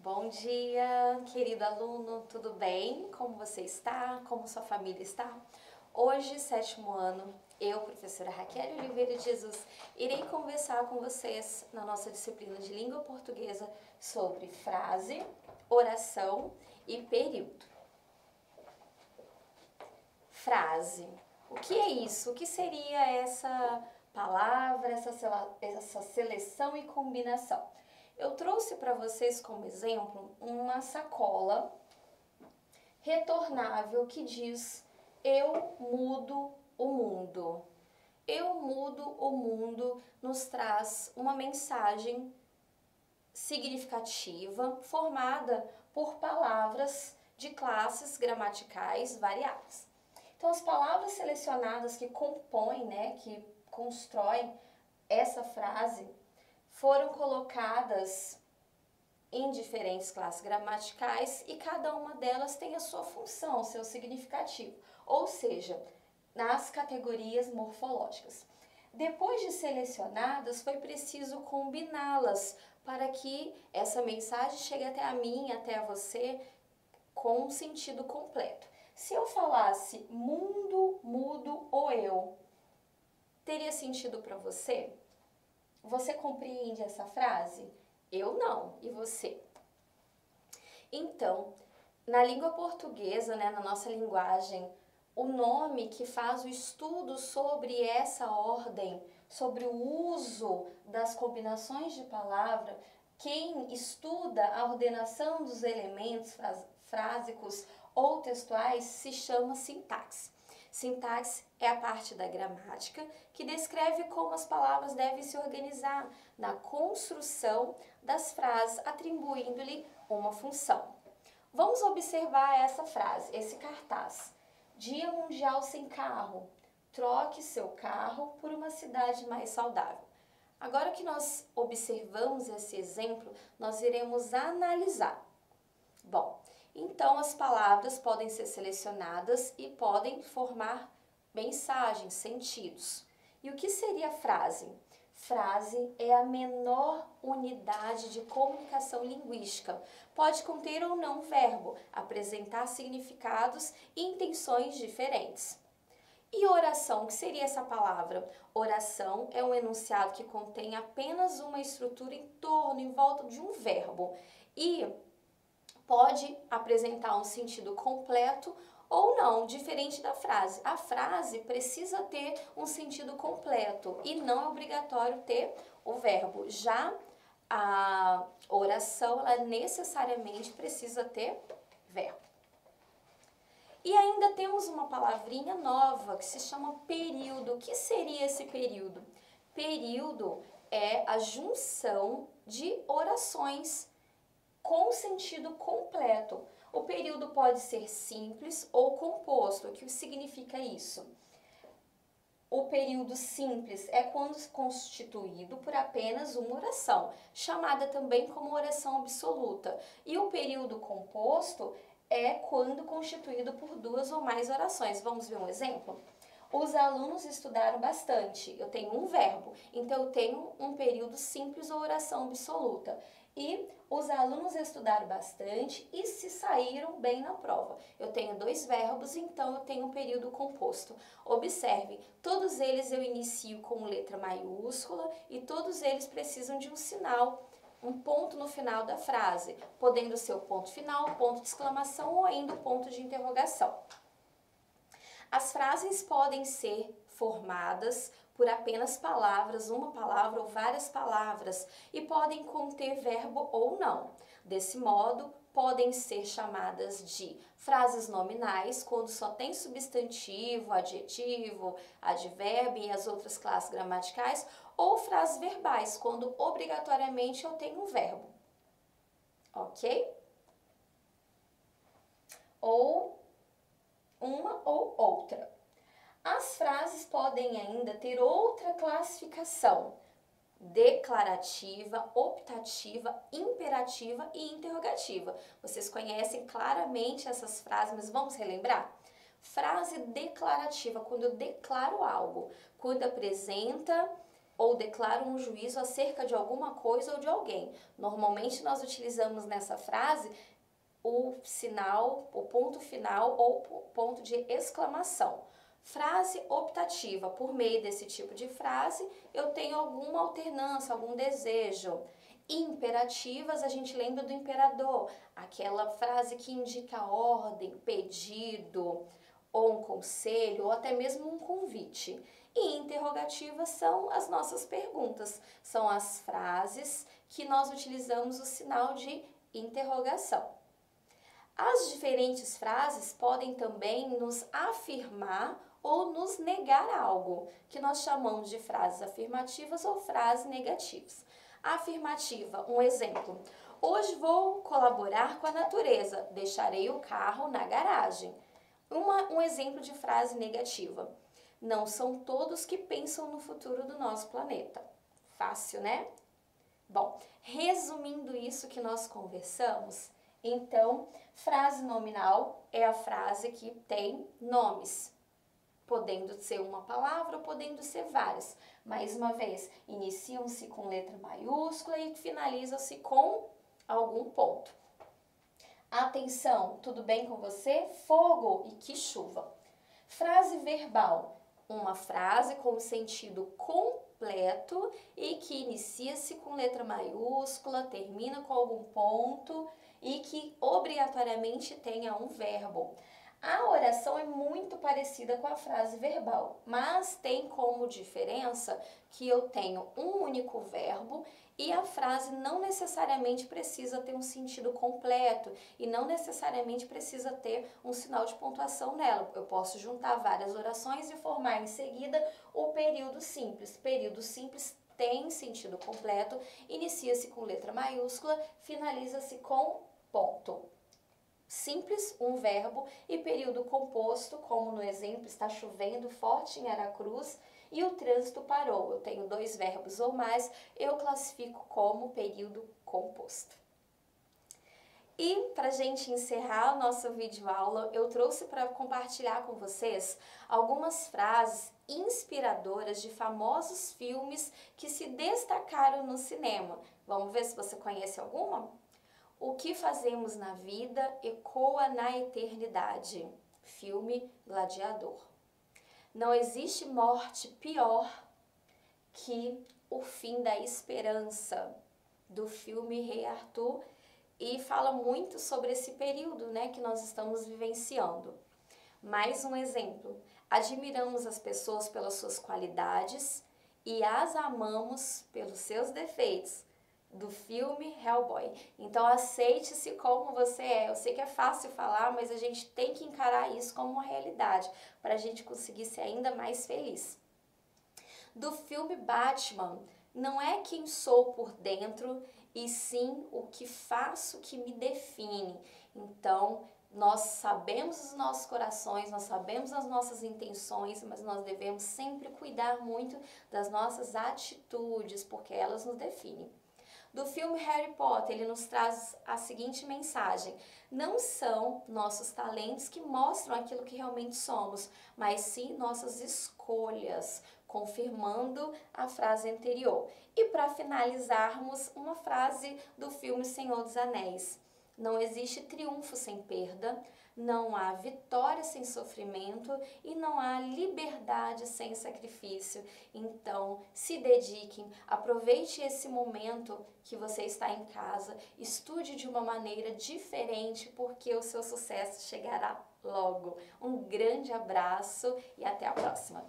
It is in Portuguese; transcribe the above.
Bom dia, querido aluno, tudo bem? Como você está? Como sua família está? Hoje, sétimo ano, eu, professora Raquel Oliveira de Jesus, irei conversar com vocês na nossa disciplina de língua portuguesa sobre frase, oração e período. Frase. O que é isso? O que seria essa palavra, essa seleção e combinação? Eu trouxe para vocês como exemplo uma sacola retornável que diz: eu mudo o mundo. Eu mudo o mundo nos traz uma mensagem significativa formada por palavras de classes gramaticais variadas. Então, as palavras selecionadas que compõem, que constroem essa frase foram colocadas em diferentes classes gramaticais e cada uma delas tem a sua função, seu significativo, ou seja, nas categorias morfológicas. Depois de selecionadas, foi preciso combiná-las para que essa mensagem chegue até a mim, até a você, com um sentido completo. Se eu falasse mundo, mudo ou eu, teria sentido para você? Você compreende essa frase? Eu não. E você? Então, na língua portuguesa, na nossa linguagem, o nome que faz o estudo sobre essa ordem, sobre o uso das combinações de palavra, quem estuda a ordenação dos elementos frásicos ou textuais se chama sintaxe. Sintaxe é a parte da gramática que descreve como as palavras devem se organizar na construção das frases, atribuindo-lhe uma função. Vamos observar essa frase, esse cartaz. Dia Mundial Sem Carro. Troque seu carro por uma cidade mais saudável. Agora que nós observamos esse exemplo, nós iremos analisar. Bom, então as palavras podem ser selecionadas e podem formar mensagens, sentidos. E o que seria frase? Frase é a menor unidade de comunicação linguística. Pode conter ou não verbo, apresentar significados e intenções diferentes. E oração, o que seria essa palavra? Oração é um enunciado que contém apenas uma estrutura em volta de um verbo e pode apresentar um sentido completo ou não, diferente da frase. A frase precisa ter um sentido completo e não é obrigatório ter o verbo. Já a oração, ela necessariamente precisa ter verbo. E ainda temos uma palavrinha nova que se chama período. O que seria esse período? Período é a junção de orações com sentido completo. O período pode ser simples ou composto. O que significa isso? O período simples é quando constituído por apenas uma oração, chamada também como oração absoluta. E o período composto é quando constituído por duas ou mais orações. Vamos ver um exemplo? Os alunos estudaram bastante. Eu tenho um verbo, então eu tenho um período simples ou oração absoluta. E os alunos estudaram bastante e se saíram bem na prova. Eu tenho dois verbos, então eu tenho um período composto. Observe, todos eles eu inicio com letra maiúscula e todos eles precisam de um sinal, um ponto no final da frase, podendo ser o ponto final, ponto de exclamação ou ainda o ponto de interrogação. As frases podem ser formadas por apenas palavras, uma palavra ou várias palavras, e podem conter verbo ou não. Desse modo, podem ser chamadas de frases nominais, quando só tem substantivo, adjetivo, advérbio e as outras classes gramaticais, ou frases verbais, quando obrigatoriamente eu tenho um verbo. Ok? Ou uma ou outra. As frases podem ainda ter outra classificação: declarativa, optativa, imperativa e interrogativa. Vocês conhecem claramente essas frases, mas vamos relembrar? Frase declarativa, quando eu declaro algo, quando apresenta ou declaro um juízo acerca de alguma coisa ou de alguém. Normalmente nós utilizamos nessa frase o sinal, o ponto final ou ponto de exclamação. Frase optativa. Por meio desse tipo de frase, eu tenho alguma alternância, algum desejo. Imperativas, a gente lembra do imperador, aquela frase que indica ordem, pedido, ou um conselho, ou até mesmo um convite. E interrogativas são as nossas perguntas, são as frases que nós utilizamos o sinal de interrogação. As diferentes frases podem também nos afirmar ou nos negar algo, que nós chamamos de frases afirmativas ou frases negativas. Afirmativa, um exemplo. Hoje vou colaborar com a natureza, deixarei o carro na garagem. Um exemplo de frase negativa. Não são todos que pensam no futuro do nosso planeta. Fácil, né? Bom, resumindo isso que nós conversamos, então, frase nominal é a frase que tem nomes, podendo ser uma palavra ou podendo ser várias. Mais uma vez, iniciam-se com letra maiúscula e finalizam-se com algum ponto. Atenção, tudo bem com você? Fogo e que chuva. Frase verbal, uma frase com sentido completo e que inicia-se com letra maiúscula, termina com algum ponto e que obrigatoriamente tenha um verbo. A oração é muito parecida com a frase verbal, mas tem como diferença que eu tenho um único verbo e a frase não necessariamente precisa ter um sentido completo e não necessariamente precisa ter um sinal de pontuação nela. Eu posso juntar várias orações e formar em seguida o período simples. Período simples tem sentido completo, inicia-se com letra maiúscula, finaliza-se com ponto. Simples, um verbo, e período composto, como no exemplo, está chovendo forte em Aracruz e o trânsito parou. Eu tenho dois verbos ou mais, eu classifico como período composto. E para a gente encerrar a nossa videoaula, eu trouxe para compartilhar com vocês algumas frases inspiradoras de famosos filmes que se destacaram no cinema. Vamos ver se você conhece alguma? O que fazemos na vida ecoa na eternidade. Filme Gladiador. Não existe morte pior que o fim da esperança, do filme Rei Arthur, e fala muito sobre esse período, né, que nós estamos vivenciando. Mais um exemplo. Admiramos as pessoas pelas suas qualidades e as amamos pelos seus defeitos. Do filme Hellboy. Então aceite-se como você é. Eu sei que é fácil falar, mas a gente tem que encarar isso como uma realidade para a gente conseguir ser ainda mais feliz. Do filme Batman, não é quem sou por dentro e sim o que faço que me define. Então, nós sabemos os nossos corações, nós sabemos as nossas intenções, mas nós devemos sempre cuidar muito das nossas atitudes, porque elas nos definem. Do filme Harry Potter, ele nos traz a seguinte mensagem: não são nossos talentos que mostram aquilo que realmente somos, mas sim nossas escolhas, confirmando a frase anterior. E para finalizarmos, uma frase do filme Senhor dos Anéis: não existe triunfo sem perda, não há vitória sem sofrimento e não há liberdade sem sacrifício. Então, se dediquem, aproveite esse momento que você está em casa, estude de uma maneira diferente, porque o seu sucesso chegará logo. Um grande abraço e até a próxima!